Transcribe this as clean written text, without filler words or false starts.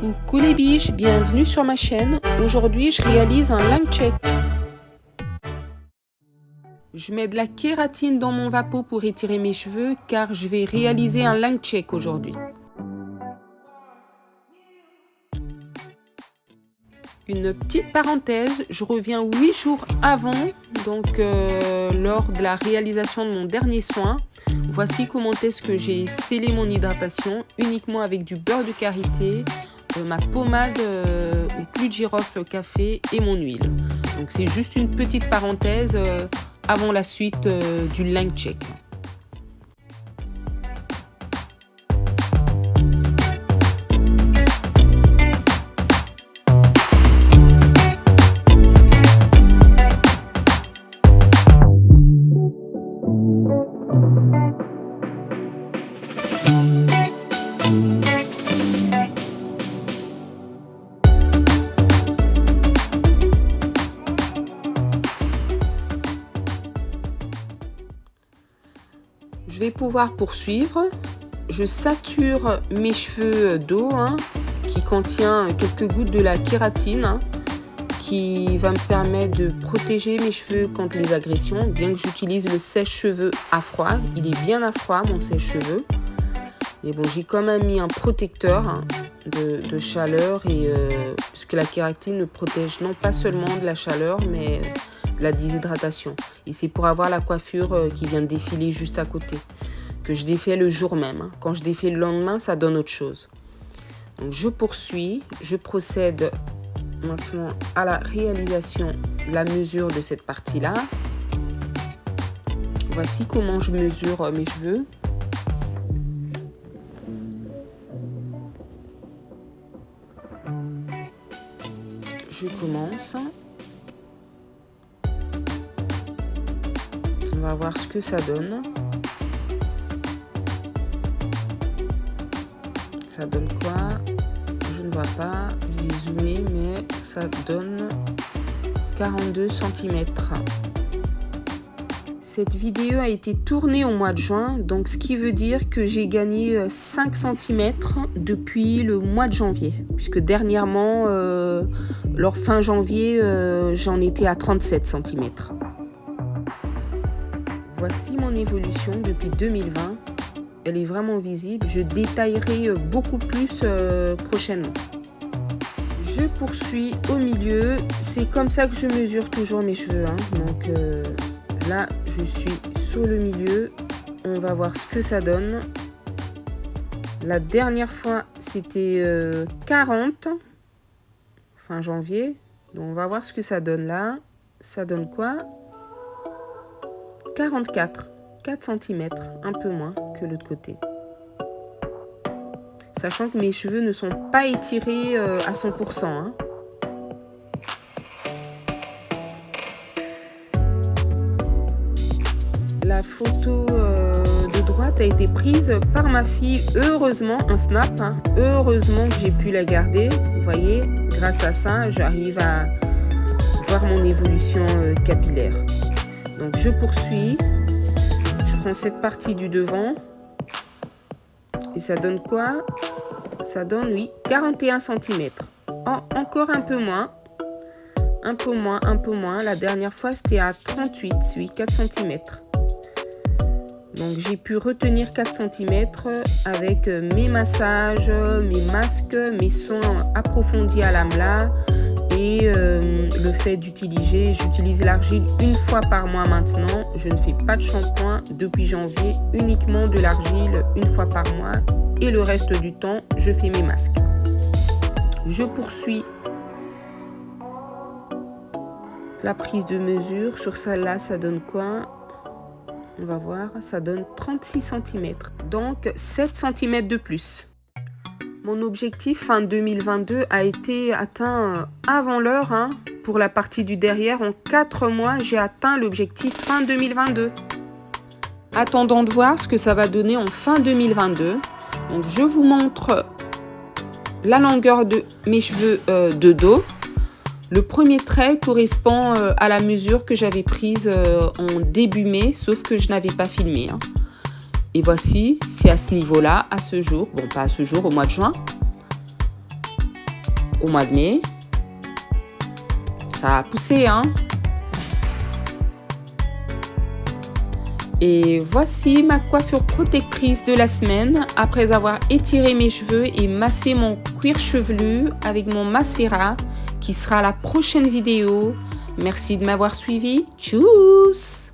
Coucou les biches, bienvenue sur ma chaîne. Aujourd'hui, je réalise un line check. Je mets de la kératine dans mon vapeau pour étirer mes cheveux car je vais réaliser un line check aujourd'hui. Une petite parenthèse, je reviens 8 jours avant, donc lors de la réalisation de mon dernier soin. Voici comment est-ce que j'ai scellé mon hydratation uniquement avec du beurre de karité, ma pommade au clou de girofle café et mon huile. Donc c'est juste une petite parenthèse avant la suite du line check. Je vais pouvoir poursuivre. Je sature mes cheveux d'eau qui contient quelques gouttes de la kératine qui va me permettre de protéger mes cheveux contre les agressions, bien que j'utilise le sèche-cheveux à froid. Il est bien à froid mon sèche-cheveux. Mais bon, j'ai quand même mis un protecteur de chaleur puisque la kératine me protège non pas seulement de la chaleur mais de la déshydratation. Et c'est pour avoir la coiffure qui vient de défiler juste à côté, que je défais le jour même. Quand je défais le lendemain, ça donne autre chose. Donc je poursuis, je procède maintenant à la réalisation de la mesure de cette partie-là. Voici comment je mesure mes cheveux. Je commence. On va voir ce que ça donne. Ça donne quoi? Je ne vois pas. J'ai zoomé, mais ça donne 42 cm. Cette vidéo a été tournée au mois de juin, donc ce qui veut dire que j'ai gagné 5 cm depuis le mois de janvier. Puisque dernièrement, lors fin janvier, j'en étais à 37 cm. Voici mon évolution depuis 2020. Elle est vraiment visible. Je détaillerai beaucoup plus prochainement. Je poursuis au milieu. C'est comme ça que je mesure toujours mes cheveux. Donc là, je suis sur le milieu. On va voir ce que ça donne. La dernière fois, c'était 40. Fin janvier. Donc on va voir ce que ça donne là. Ça donne quoi? 44 cm, un peu moins que l'autre côté. Sachant que mes cheveux ne sont pas étirés à 100%. La photo de droite a été prise par ma fille, heureusement, un snap. Heureusement que j'ai pu la garder. Vous voyez, grâce à ça, j'arrive à voir mon évolution capillaire. Donc je poursuis. Je prends cette partie du devant. Et ça donne quoi? Ça donne, oui, 41 cm. Oh, encore un peu moins. Un peu moins. La dernière fois, c'était à 38, oui, 4 cm. Donc j'ai pu retenir 4 cm avec mes massages, mes masques, mes soins approfondis à l'amla. Et le fait j'utilise l'argile une fois par mois maintenant. Je ne fais pas de shampoing depuis janvier, uniquement de l'argile une fois par mois. Et le reste du temps, je fais mes masques. Je poursuis la prise de mesure. Sur celle-là, ça donne quoi? On va voir, ça donne 36 cm. Donc 7 cm de plus. Mon objectif fin 2022 a été atteint avant l'heure. Pour la partie du derrière, en 4 mois, j'ai atteint l'objectif fin 2022. Attendons de voir ce que ça va donner en fin 2022. Donc, je vous montre la longueur de mes cheveux de dos. Le premier trait correspond à la mesure que j'avais prise en début mai, sauf que je n'avais pas filmé. Et voici, c'est à ce niveau-là, à ce jour, bon pas à ce jour, au mois de juin. au mois de mai. Ça a poussé, hein? Et voici ma coiffure protectrice de la semaine après avoir étiré mes cheveux et massé mon cuir chevelu avec mon Massera qui sera la prochaine vidéo. Merci de m'avoir suivi. Tchuss!